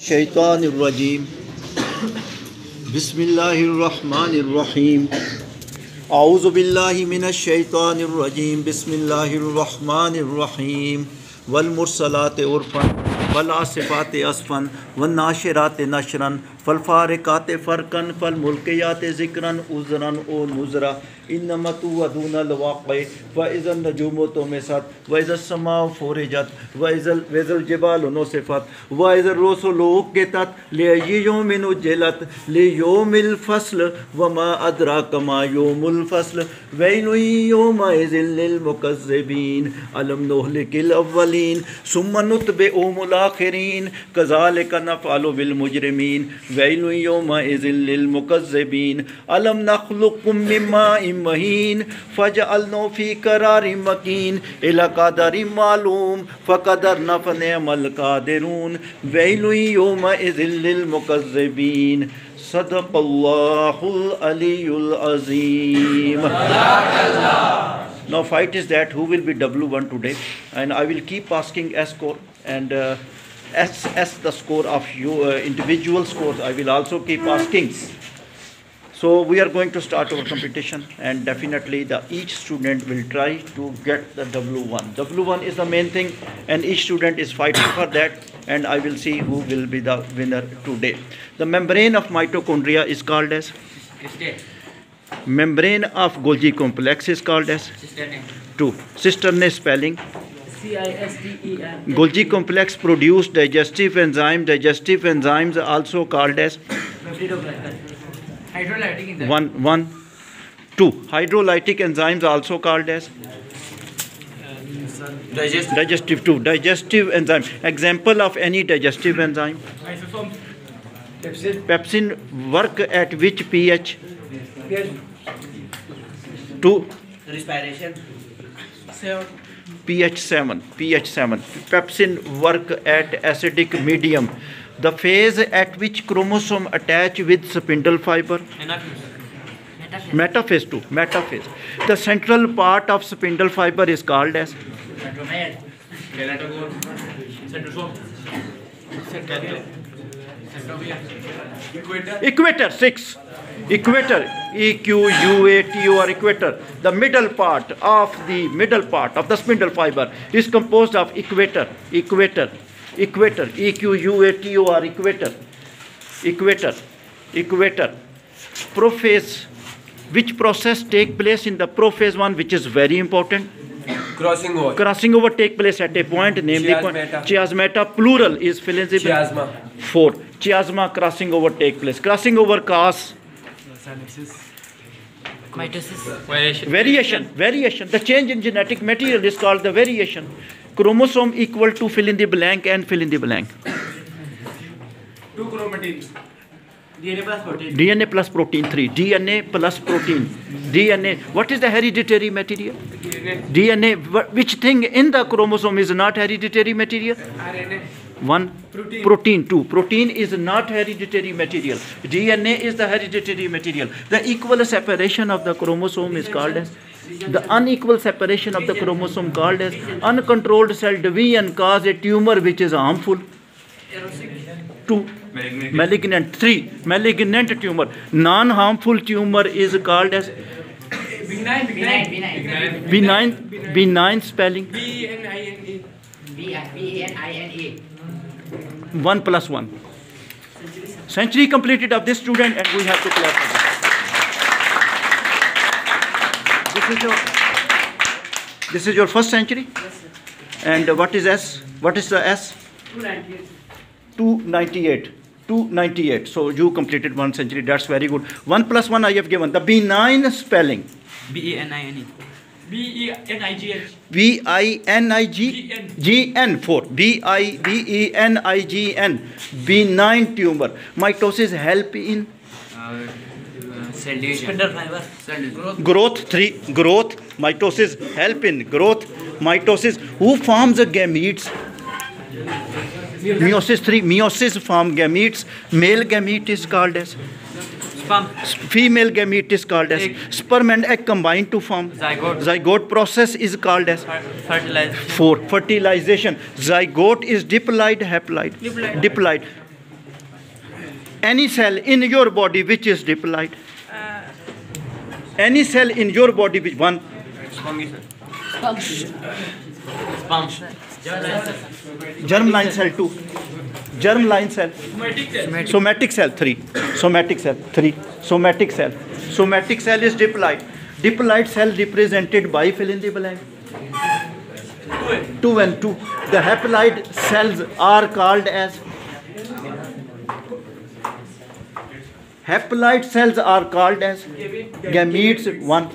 शैतानिर्रजीम बिस्मिल्लाहिर्रहमानिर्रहीम औज़ु बिल्लाहि मिनश शैतानिर्रजीम बिस्मिल्लाहिर्रहमानिर्रहीम वल मुरसलाति उर्फ़न वल आसिफ़ाति अस्फ़न वन नाशिराति नशरन फल फ़ारिक़ाति फ़रक़न फल मुल्क़ियाति ज़िक्रन उज़रन ओ नुज़रा इन्नमा तुअदून लवाक़ि व इज़न नजूमु तुमिसत व इज़स समाउ फ़ुरिजत व इज़ल जिबालु नुसिफ़त व इज़र रुसुलु उक़्क़ितत लिअय्यि यौमिन उज्जिलत लियौमिल फ़स्ल व मा अदराक मा यौमुल फ़स्ल वैलुन यौमइज़िन लिल मुकज़्ज़िबीन अलम नुहलिकिल अव्वलीन सुम्मा नुत्बिउहुमुल आख़िरीन कज़ालिका नफ़अलु बिल मुजरिमीन वैलुन यौमइज़िन लिल मुकज़्ज़िबीन अलम नख़्लुक़कुम मिन माइन महीन फ़जअलनाहु फ़ी क़रारिन मकीन इला क़दरिन मालूम फ़क़दरना फ़निअमल क़ादिरून वैलुन यौमइज़िन लिल मुकज़्ज़िबीन सदक़ल्लाहुल अलीयुल अज़ीम. Now fight is that who will be W1 today, and I will keep asking S score and S the score of your individual scores. I will also keep asking. So we are going to start our competition, and definitely each student will try to get the W1. W1 is the main thing, and each student is fighting for that, and I will see who will be the winner today. The membrane of mitochondria is called as? Membrane of Golgi complex is called as? Cistern. 2. Cistern spelling? CISTERN. Golgi complex produce digestive enzyme. Digestive enzymes are also called as? Hydrolytic enzyme. 1. 2. Hydrolytic enzymes are also called as? Digestive. 2. Digestive enzyme. Example of any digestive enzyme? Pepsin work at which pH? 2. Respiration. pH 7. Pepsin work at acidic medium. The phase at which chromosome attach with spindle fiber? Metaphase. 2. Metaphase. The central part of spindle fiber is called as? Equator. 6. Equator. EQUATOR. Equator. The middle part of the spindle fiber is composed of equator. EQUATOR. Equator. Prophase. Which process take place in the prophase 1, which is very important? Crossing over take place at a point, namely chiasmata. Plural is chiasma. 4. Chiasma crossing over take place. Crossing over cause? Mitosis. Variation. The change in genetic material is called the variation. Chromosome equal to fill in the blank and fill in the blank. 2 chromatins. DNA plus protein. 3. DNA plus protein. DNA. What is the hereditary material? DNA. Which thing in the chromosome is not hereditary material? RNA. 1. Protein. 2. Protein is not hereditary material. DNA is the hereditary material. The equal separation of the chromosome is called as? The unequal separation of the chromosome called as? Uncontrolled cell division cause a tumor which is harmful. 2. Malignant. 3. Malignant tumor. Non-harmful tumor is called as? Benign spelling? BENINE. 1 plus 1. Century completed of this student, and we have to clap for that. This is your first century? Yes, sir. And what is S? What is the S? 298. So you completed 1 century. That's very good. 1 plus 1 I have given. The benign spelling? BENINE. BINIGN. 4. BENIGN. Benign tumor. Mitosis help in? Cell division. Growth. 3. Growth. Mitosis help in growth. Mitosis. Who forms the gametes? Meiosis. 3. Meiosis form gametes. Male gamete is called as? Sperm. Female gamete is called as? Egg. Sperm and egg combine to form? Zygote. Zygote process is called as? Fertilization. 4. Fertilization. Zygote is diploid, haploid? Diploid. Any cell in your body which is diploid. Any cell in your body which one. Germline cell 2. Germline cell. Somatic cell 3. Somatic cell 3. Somatic cell. Somatic cell is diploid. Diploid cell represented by fill in the blank. 2 and 2. The haploid cells are called as. Haploid cells are called as gametes. 1.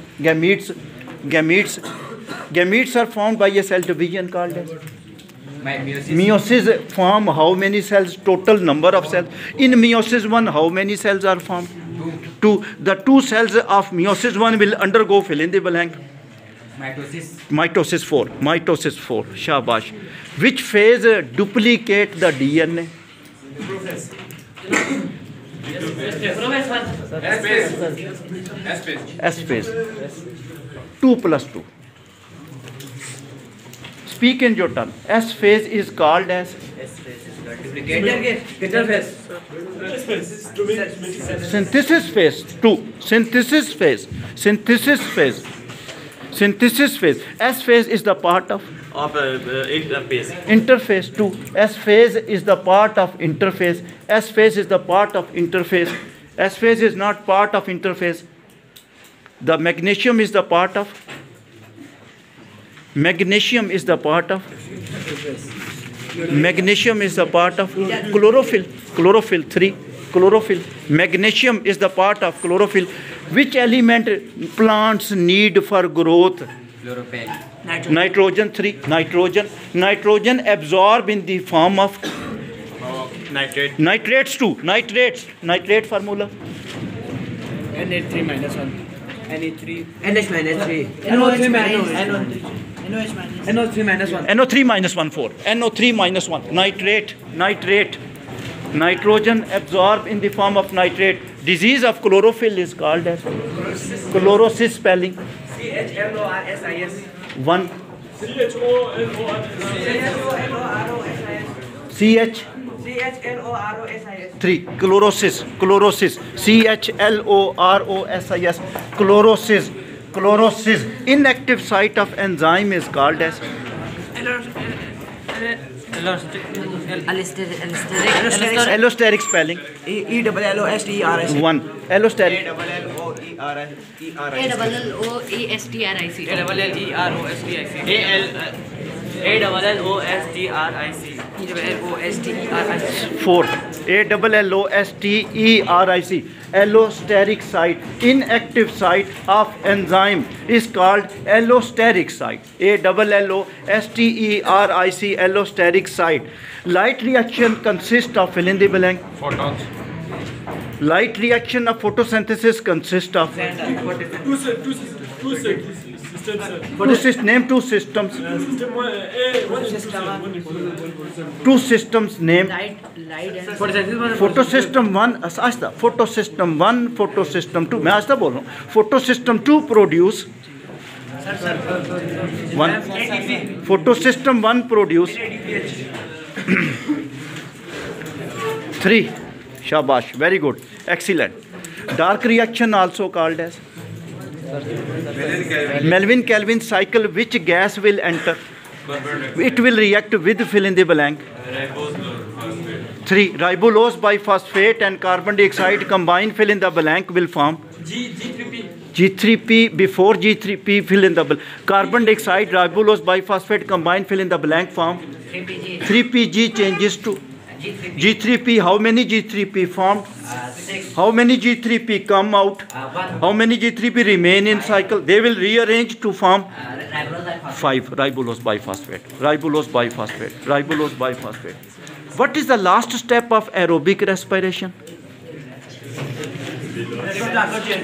Gametes are formed by a cell division called as meiosis. Form how many cells? Total number of cells. In meiosis 1, how many cells are formed? 2. The 2 cells of meiosis 1 will undergo fill in the blank. Mitosis 4. Mitosis 4. Shabash. Which phase duplicate the DNA? S phase. 2 plus 2. Speak in your turn. S phase is called as synthesis phase. 2. Synthesis phase. Synthesis phase. Synthesis phase. S phase is the part of interface. Interface. 2. S phase is the part of interface. S phase is the part of interface. S phase is not part of interface. The magnesium is the part of. Magnesium is the part of. Magnesium is the part of chlorophyll. Chlorophyll 3. Chlorophyll. Magnesium is the part of chlorophyll. Which element plants need for growth? Nitrogen 3. Nitrogen. Nitrogen absorb in the form of Nitrate. nitrates 2. Nitrates. Nitrate formula. Na3 minus 1. Na3. NH minus 3. NO3 minus NO3 minus 1. NO3 minus 1 4. NO3 minus 1. Nitrate. Nitrate. Nitrogen absorb in the form of nitrate. Disease of chlorophyll is called as chlorosis. Spelling. CHLORSIS. 1. CH. CHLOROSIS. 3. Chlorosis. Chlorosis. CHLOROSIS. Chlorosis. Chlorosis. Inactive site of enzyme is called as allosteric. Spelling. ELLOSTERIC. 1. Allosteric. ALLOSTERIC. 4. ALLOSTERIC. Allosteric site. Inactive site of enzyme is called allosteric site. ALLOSTERIC. Allosteric site. Light reaction consists of fill in the blank. Photons. Light reaction of photosynthesis consists of name two systems. Two systems name. Photosystem 1 आस्ता photosystem 1 photosystem 2 मैं आस्ता बोल रहा हूँ photosystem 2 produce 1 photosystem 1 produce 3 shabash very good excellent. Dark reaction also called as Melvin Calvin cycle. Which gas will enter? It will react with fill in the blank. 3. Ribulose biphosphate and carbon dioxide combine fill in the blank will form G3P. Before G3P fill in the blank. Carbon dioxide ribulose biphosphate combine fill in the blank form 3PG changes to G3P. How many G3P formed? 6. How many G3P come out? 1. How many G3P remain in cycle? They will rearrange to form Ribulose 5. Ribulose biphosphate. Ribulose biphosphate. Ribulose biphosphate. What is the last step of aerobic respiration?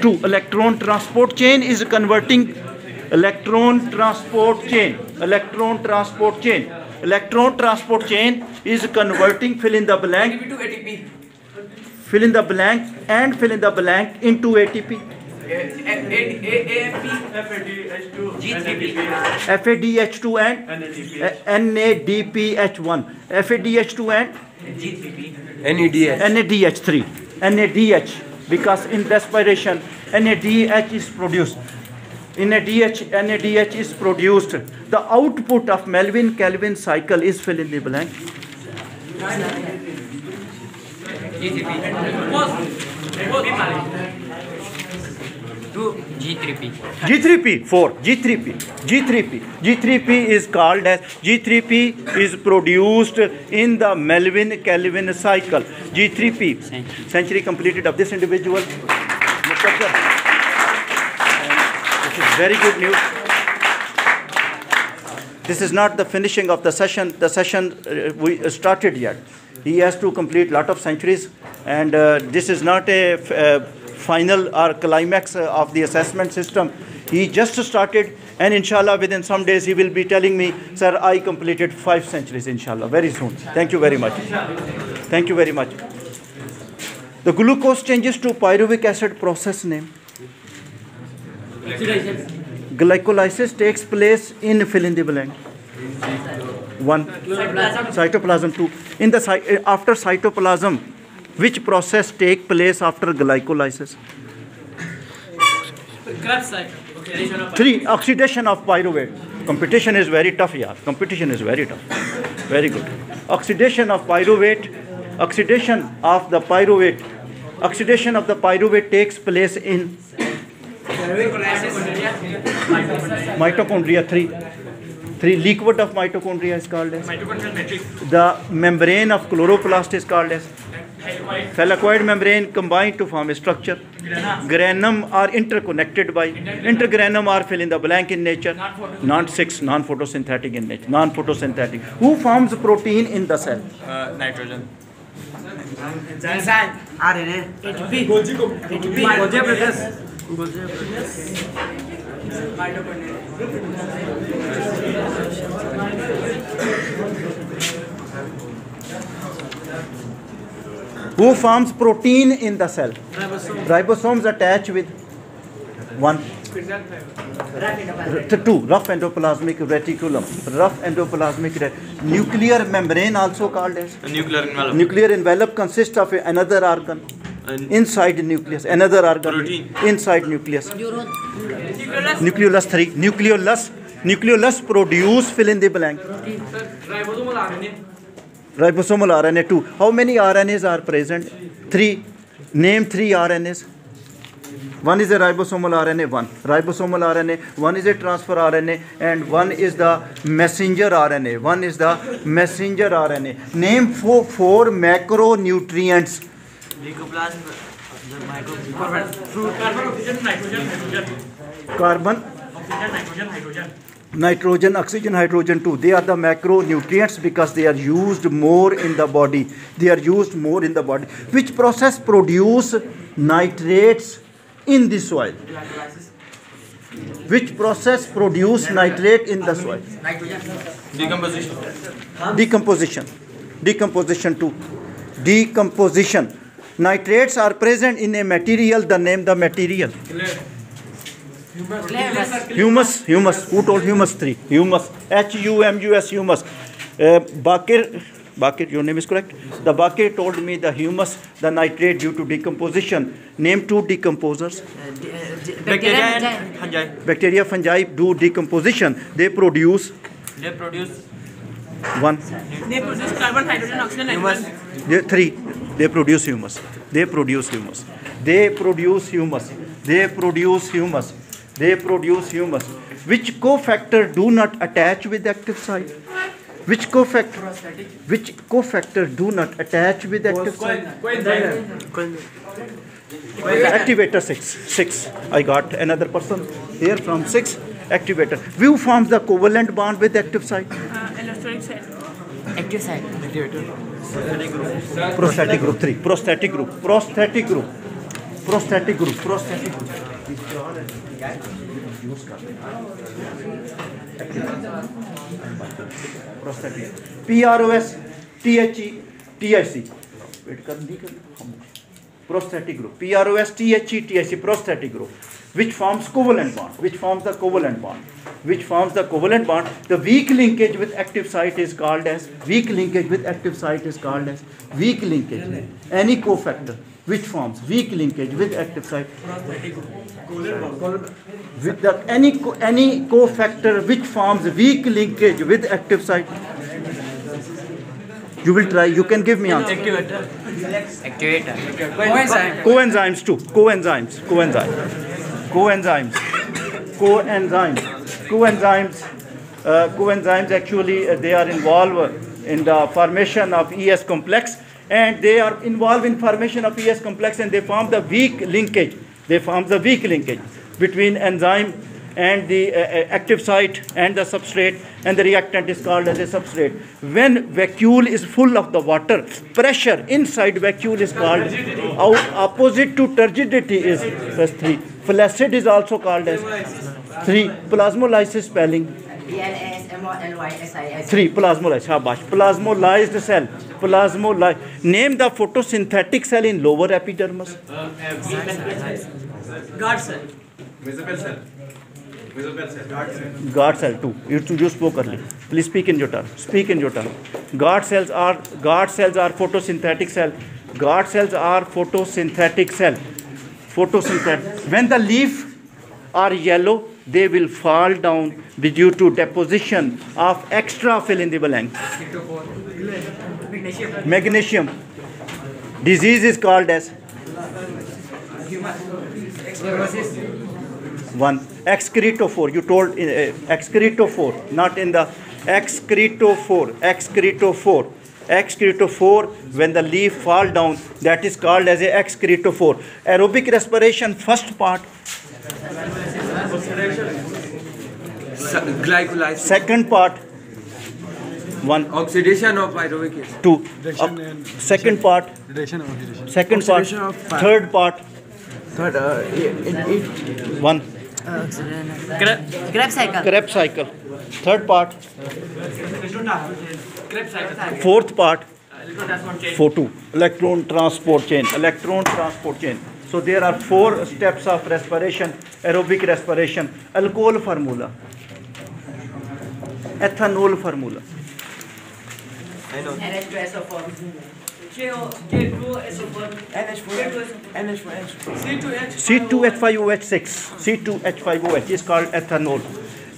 2. Electron transport chain is converting. Electron transport chain. Electron transport chain. Electron transport chain is converting fill in the blank. to ATP. Fill in the blank and fill in the blank into ATP. AMP. G3P. FADH2 and NADPH1. FADH2 and G3P. NADH3. NADH, because in respiration NADH is produced. NADH is produced. The output of Melvin-Calvin cycle is fill in the blank. G3P, 4. G3P is called as, G3P is produced in the Melvin-Calvin cycle. G3P, century completed of this individual. This is very good news. This is not the finishing of the session. The session we started yet. He has to complete lot of centuries, and this is not a final or climax of the assessment system. He just started, and inshallah within some days he will be telling me, sir, I completed 5 centuries, inshallah, very soon. Thank you very much. Thank you very much. The glucose changes to pyruvic acid process name. Glycolysis takes place in fill in the blank. 1. Cytoplasm. 2. In the after cytoplasm, which process take place after glycolysis? 3. Oxidation of pyruvate. Competition is very tough, yeah. Competition is very tough. Very good. Oxidation of pyruvate. Oxidation of the pyruvate takes place in mitochondria. 3. Liquid of mitochondria is called as. The membrane of chloroplast is called as. Thylakoid membrane combined to form a structure. Granum are interconnected by. Intergranum are fill in the blank in nature. Non-photosynthetic in nature. Non-photosynthetic. Who forms protein in the cell? Nitrogen. RNA. ATP. Who forms protein in the cell? Ribosomes attach with 1. 2. Rough endoplasmic reticulum. Nuclear membrane also called as. Nuclear envelope. Nuclear envelope consists of another organ inside nucleus. Another organ protein. Inside nucleus. Nucleolus. 3. Nucleolus produce fill in the blank. Ribosomal RNA. 2. How many RNAs are present? 3. Name 3 RNAs. 1 is a ribosomal RNA, 1. Ribosomal RNA, 1 is a transfer RNA, and 1 is the messenger RNA. Name 4 macronutrients. Carbon, nitrogen, oxygen, hydrogen 2. They are the macronutrients because they are used more in the body. Which process produce nitrates in the soil? Which process produce nitrate in the soil? Decomposition 2. Decomposition. Nitrates are present in a material. The name the material. Humus. Who told humus? 3. Humus. HUMUS. Humus. Bakir, your name is correct. The Bakir told me the humus, the nitrate due to decomposition. Name 2 decomposers. Bacteria and fungi. Bacteria, fungi do decomposition. They produce 1. They produce carbon, hydrogen, oxygen, nitrogen. 3. They produce humus. Which cofactor do not attach with active site? Which cofactor do not attach with active site? Activator 6. I got another person here from 6. Activator. Who forms the covalent bond with active site? Electronic site. Active site. Prostatic group. 3. Prostatic group. Prostatic. PROS, THE, TIC. Prostatic group. PROS, THE, TIC. Prostatic group. which forms covalent bond, which forms the covalent bond, which forms the covalent bond. The weak linkage with active site is called as weak linkage with active site is called as weak linkage. Any cofactor which forms weak linkage with active site. With the, any cofactor which forms weak linkage with active site. You will try. You can give me answer. Activator. Coenzymes too. Coenzymes. Coenzymes actually they are involved in the formation of ES complex, and they are involved in formation of ES complex, and they form the weak linkage. They form the weak linkage between enzyme and the active site and the substrate, and the reactant is called as a substrate. When vacuole is full of the water, pressure inside vacuole is called, opposite to turgidity is +3. Flaccid is also called as 3. Plasmolysis spelling PLASMOLYSIS. 3. Plasmolysis. Shabash. Plasmolyzed cell. Name the photosynthetic cell in lower epidermis. God cell. Guard cell too. You spoke earlier. Please speak in your turn. Guard cells are photosynthetic cell. Guard cells are photosynthetic cell. When the leaf are yellow, they will fall down due to deposition of extra fill in the blank. Magnesium. Disease is called as 1. Excretophore. You told excretophore, not in the excretophore. Excretophore, when the leaf fall down, that is called as a excretophore. Aerobic respiration, first part. Glycolysis. Second part. 1. Oxidation of pyruvic acid. 2. Second part. Second part. Oxidation of fat. Third part. Third, 1. Krebs cycle. Krebs cycle. Third part. Krebs cycle. Fourth part. Electron transport chain. 2. Electron transport chain. So there are 4 steps of respiration, aerobic respiration. Alcohol formula. Ethanol formula. NH2SO4. C2H5OH6. C2H5OH is called ethanol.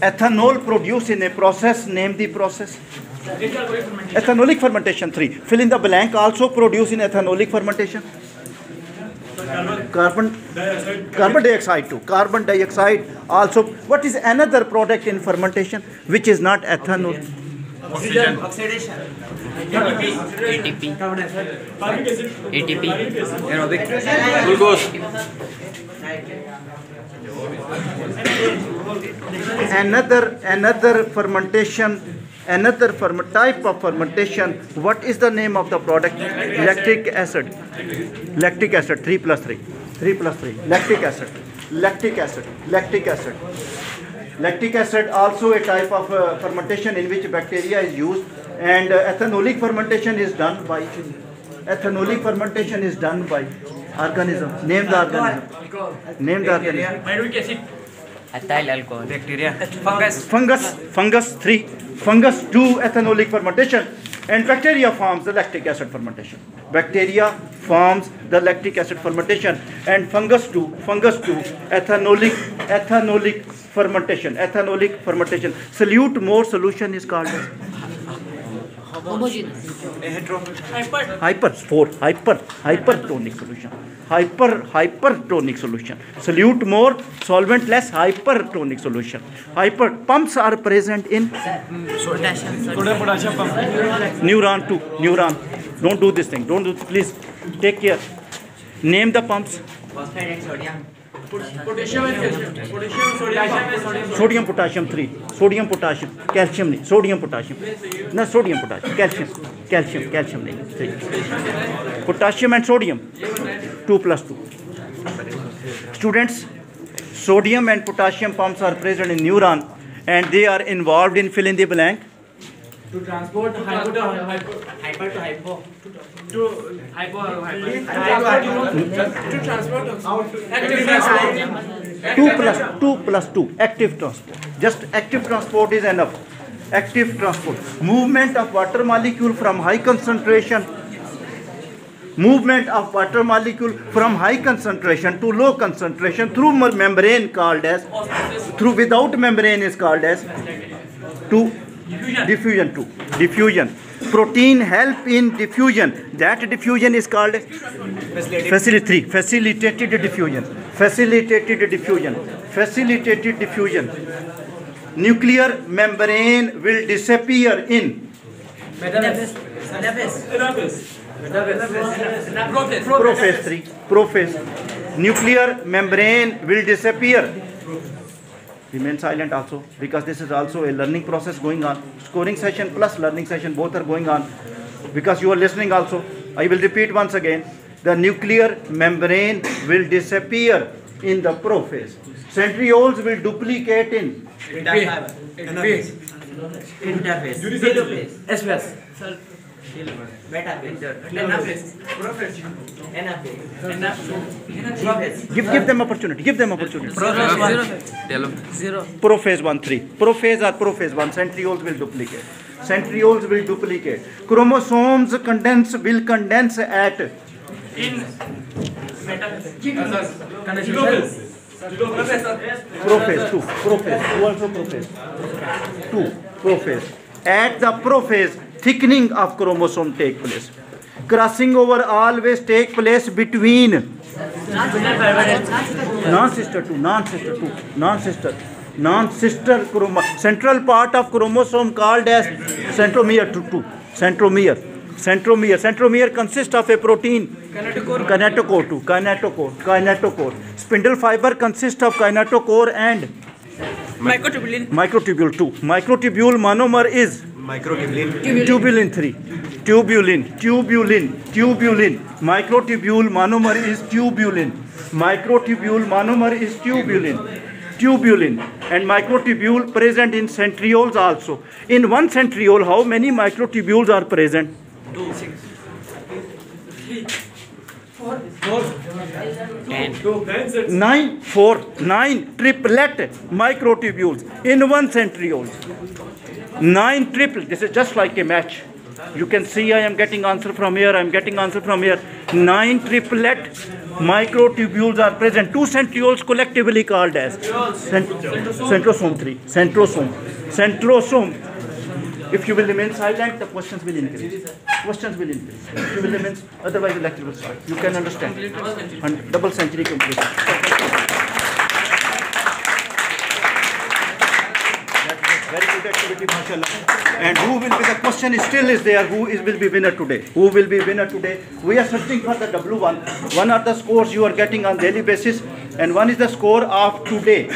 Ethanol produced in a process. Name the process. Ethanolic fermentation 3. Fill in the blank. Also produced in ethanolic fermentation. Carbon dioxide too. Carbon dioxide also. What is another product in fermentation which is not ethanol? Oxygen. ATP. aerobic. Glucose. Another fermentation, type of fermentation. What is the name of the product? Lactic acid. 3 plus 3. Lactic acid also a type of fermentation in which bacteria is used, and ethanolic fermentation is done by organism. Name the organism. Pyruvic acid. Ethyl alcohol. Bacteria. Fungus 3. Fungus do ethanolic fermentation, and bacteria forms the lactic acid fermentation. And fungus do ethanolic fermentation. Solute more solution is called as Homogeneous. hypertonic solution. Solute more, solvent less, hypertonic solution. Pumps are present in neuron too. Don't do this thing. Please take care. Name the pumps. Phosphate and sodium. Potassium and calcium. Sodium, potassium 3. Sodium, potassium. Calcium नहीं. Sodium, potassium. No, sodium, potassium. Calcium नहीं. 3. Potassium and sodium. 2 plus 2. Students, sodium and potassium pumps are present in neuron, and they are involved in fill in the blank. To transport hypo to hypo. Hyper to hypo. To hypo. To transport Out. 2 plus 2, active transport. Just active transport is enough. Active transport. Movement of water molecule from high concentration. Movement of water molecule from high concentration to low concentration through membrane called as, through without membrane is called as, to diffusion. Diffusion. Protein help in diffusion. That diffusion is called facilitated diffusion. Facilitated diffusion. Facilitated diffusion. Nuclear membrane will disappear in prophase 3. Prophase. Nuclear membrane will disappear. Remain silent also, because this is also a learning process going on. Scoring session plus learning session, both are going on, because you are listening also. I will repeat once again. The nuclear membrane will disappear in the prophase. Centrioles will duplicate in Interface. S-phase. Give them opportunity. Give them opportunity. Prophase 1, 3. Prophase or prophase 1. Centrioles will duplicate. Centrioles will duplicate. Chromosomes will condense at prophase 2. Prophase. Who also prophase? 2. Prophase. At the prophase, thickening of chromosome take place. Crossing over always take place between non-sister 2, non-sister central part of chromosome called as centromere 2. Centromere consists of a protein kinetochore. Spindle fiber consists of kinetochore and microtubule 2. Microtubule monomer is tubulin 3. Tubulin. Microtubule monomer is tubulin. Tubulin and microtubule present in centrioles also. In one centriole, how many microtubules are present? 9 triplet microtubules in one centriole. 9 triplet. This is just like a match. You can see I am getting answer from here. 9 triplet microtubules are present. 2 centrioles collectively called as centrosome 3. Centrosome. If you will remain silent, the questions will increase. If you will remain, otherwise the lecture will start. You can understand. And double century completion. Very good activity, mashallah. And who will be, the question still is there, will be winner today? Who will be winner today? We are searching for the W1. One are the scores you are getting on daily basis, and one is the score of today.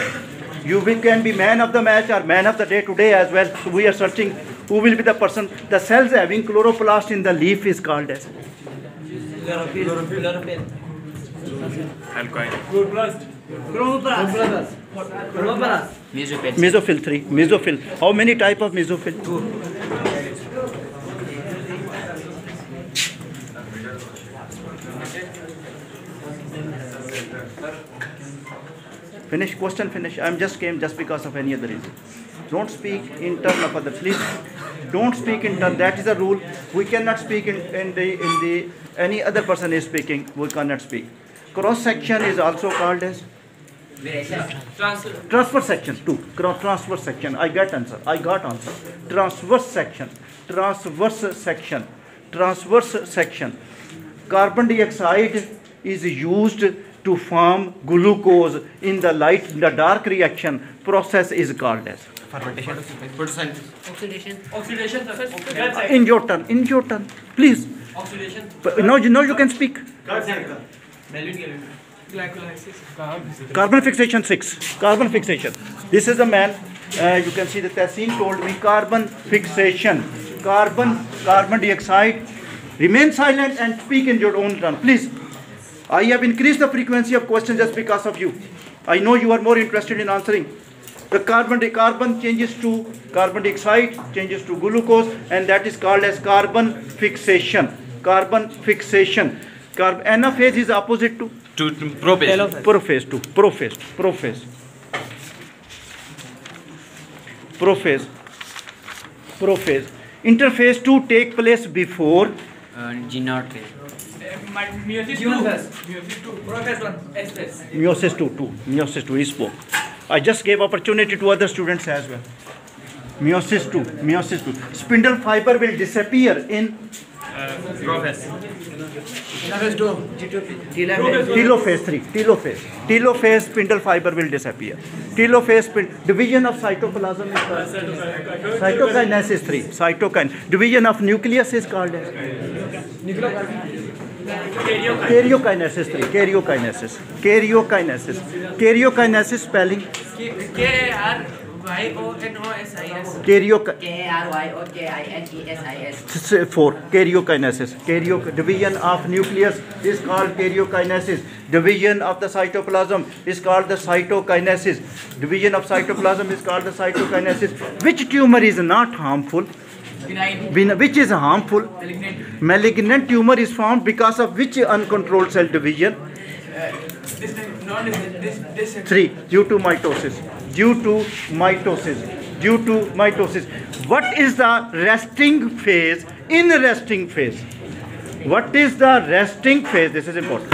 You can be man of the match or man of the day today as well. So we are searching who will be the person. The cells having chloroplast in the leaf is called as mesophil 3. Mesophil. How many type of mesophil? 2. Finish. Question finish. I just came just because of any other reason. Don't speak in turn of others. Please don't speak in turn. That is the rule. We cannot speak in the any other person is speaking. We cannot speak. Cross section is also called as transverse section 2. Transverse section. I got answer. Transverse section. Carbon dioxide is used to form glucose in the dark reaction process is called as fermentation, Oxidation. in your turn, please. Oxidation. Now you can speak. Carbon fixation 6. Carbon fixation. This is a man. You can see that Tassin told me carbon fixation. Carbon dioxide. Remain silent and speak in your own turn, please. I have increased the frequency of questions just because of you. I know you are more interested in answering. The carbon changes to carbon dioxide, changes to glucose, and that is called as carbon fixation. Anaphase is opposite to To prophase. Prophase 2. Prophase. Interphase 2 take place before G0 phase. Meiosis 2. Meiosis 2. Prophase 1. S phase. Meiosis 2 he spoke. I just gave opportunity to other students as well. Meiosis 2. Spindle fiber will disappear in Prophase. telophase 3. Telophase spindle fiber will disappear. Division of cytoplasm is called cytokinesis 3. Division of nucleus is called as karyokinesis 3. Karyokinesis spelling K-R-Y-O-N-O-S-I-S. K-R-Y-O-K-I-N-E-S-I-S. 4. Karyokinesis. Division of nucleus is called karyokinesis. Division of the cytoplasm is called the cytokinesis. Which tumor is not harmful? Which is harmful? Malignant tumor is formed because of which uncontrolled cell division? 3. Due to mitosis. What is the resting phase in resting phase? This is important.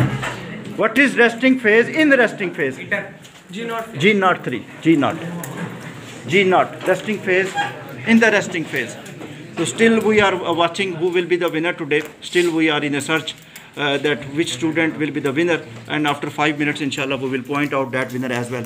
What is resting phase in resting phase? G0 3. G0. Resting phase in the resting phase. So still we are watching who will be the winner today. Still we are in a search that which student will be the winner, and after 5 minutes inshallah we will point out that winner as well.